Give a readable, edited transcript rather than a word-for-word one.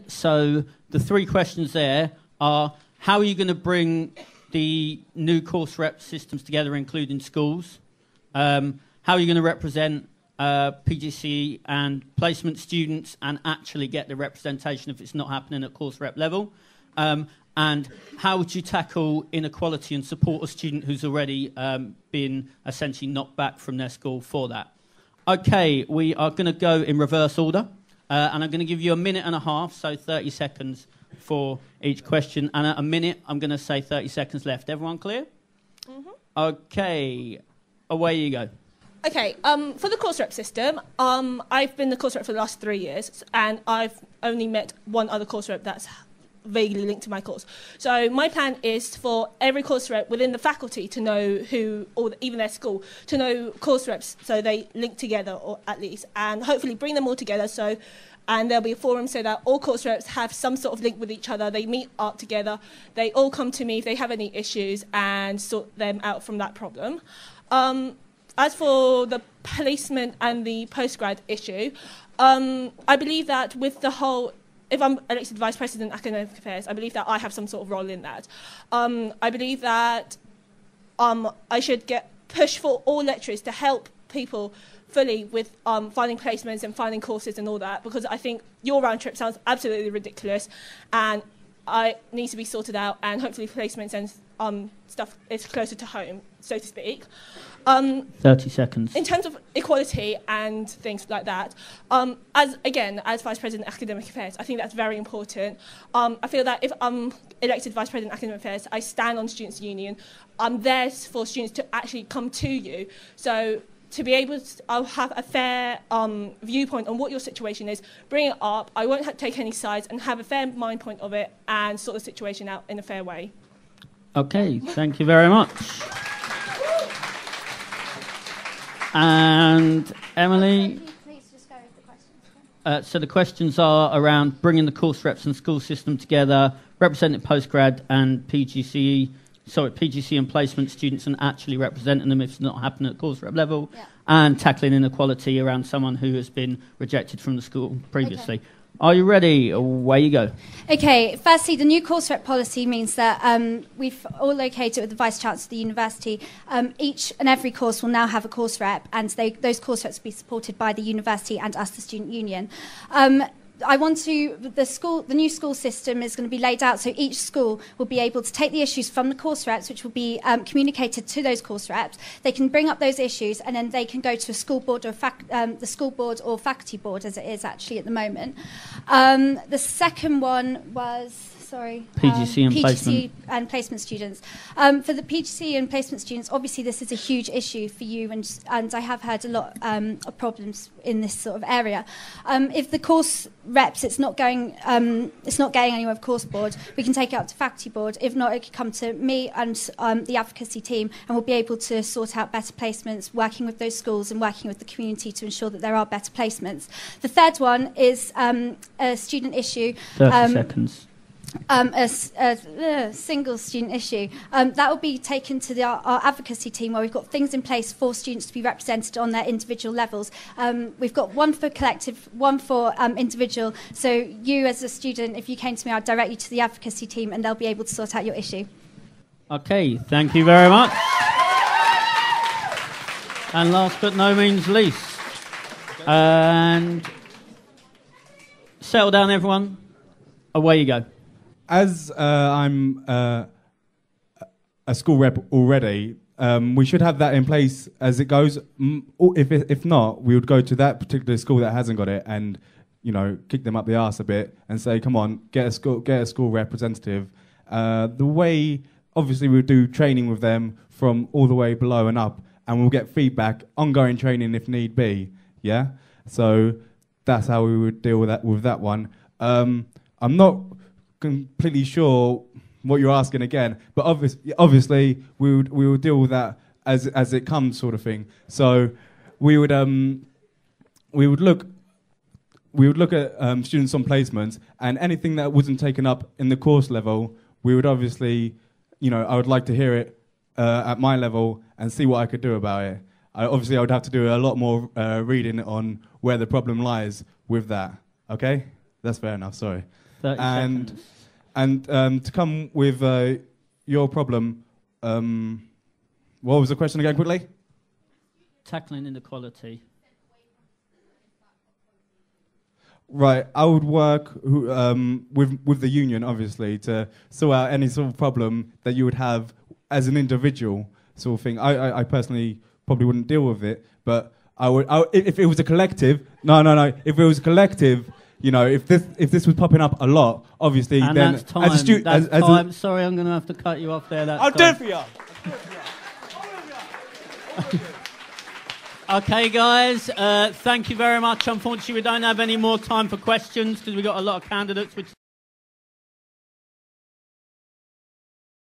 So the three questions there are: how are you going to bring the new course rep systems together, including schools? How are you going to represent PGCE and placement students and actually get the representation if it's not happening at course rep level? And how would you tackle inequality and support a student who's already been essentially knocked back from their school for that? Okay, we are going to go in reverse order, and I'm going to give you a minute and a half, so 30 seconds for each question, and at a minute I'm going to say 30 seconds left. Everyone clear? Mm-hmm. Okay, away you go. Okay, for the course rep system, I've been the course rep for the last 3 years, and I've only met one other course rep that's vaguely linked to my course. So my plan is for every course rep within the faculty to know who, or even their school, to know course reps so they link together, or at least, and hopefully bring them all together. So, and there'll be a forum so that all course reps have some sort of link with each other. They meet up together. They all come to me if they have any issues and sort them out from that problem. As for the placement and the postgrad issue, I believe that with the whole, if I'm elected Vice President Academic Affairs, I believe that I have some sort of role in that. I believe that I should push for all lecturers to help people fully with finding placements and finding courses and all that, because I think your round trip sounds absolutely ridiculous and it needs to be sorted out, and hopefully placements and stuff is closer to home, so to speak. 30 seconds. In terms of equality and things like that, as Vice President Academic Affairs, I think that's very important. I feel that if I'm elected Vice President Academic Affairs, I stand on Students' Union. I'm there for students to actually come to you. So to be able to I'll have a fair viewpoint on what your situation is, bring it up. I won't take any sides and have a fair mind point of it and sort the situation out in a fair way. Okay, thank you very much. And Emily, please just go with the questions. So the questions are around bringing the course reps and school system together, representing postgrad and PGCE and placement students and actually representing them if it's not happening at course rep level, and tackling inequality around someone who has been rejected from the school previously. Okay. Are you ready? Away you go. Okay, firstly, the new course rep policy means that we've all located with the Vice-Chancellor of the university. Each and every course will now have a course rep, and those course reps will be supported by the university and us, the Student Union. The new school system is going to be laid out so each school will be able to take the issues from the course reps, which will be communicated to those course reps. They can bring up those issues, and then they can go to a school board or the school board or faculty board, as it is actually at the moment. The second one was PGC and placement students. For the PGC and placement students, obviously this is a huge issue for you, and I have heard a lot of problems in this sort of area. If the course reps, it's not going anywhere with course board, we can take it up to faculty board. If not, it can come to me and the advocacy team, and we'll be able to sort out better placements, working with those schools and working with the community to ensure that there are better placements. The third one is a student issue. 30 seconds. A single student issue. That will be taken to our advocacy team, where we've got things in place for students to be represented on their individual levels. We've got one for collective, one for individual. So you as a student, if you came to me, I'd direct you to the advocacy team and they'll be able to sort out your issue. Okay, thank you very much. And last but no means least, and settle down everyone, away you go. As I'm a school rep already, we should have that in place as it goes. If not, we would go to that particular school that hasn't got it and, kick them up the arse a bit and say, come on, get a school representative. The way, obviously, we'll do training with them from all the way below and up, and we'll get feedback, ongoing training if need be. Yeah, so that's how we would deal with that one. I'm not completely sure what you're asking again, but obviously we would deal with that as it comes, sort of thing. So we would look at students on placements, and anything that wasn't taken up in the course level, we would obviously, I would like to hear it at my level and see what I could do about it. I would have to do a lot more reading on where the problem lies with that. Okay, that's fair enough. Sorry. 30 seconds. And to come with your problem, what was the question again, quickly? Tackling inequality. Right, I would work with the union, obviously, to sort out any sort of problem that you would have as an individual sort of thing. I personally probably wouldn't deal with it, but I would if it was a collective. No. If it was a collective, you know, if this was popping up a lot, obviously, And then that's time. as a student, That's as time. Sorry, I'm going to have to cut you off there. That's I'll do time. it for you. Okay, guys, thank you very much. Unfortunately, we don't have any more time for questions because we've got a lot of candidates, which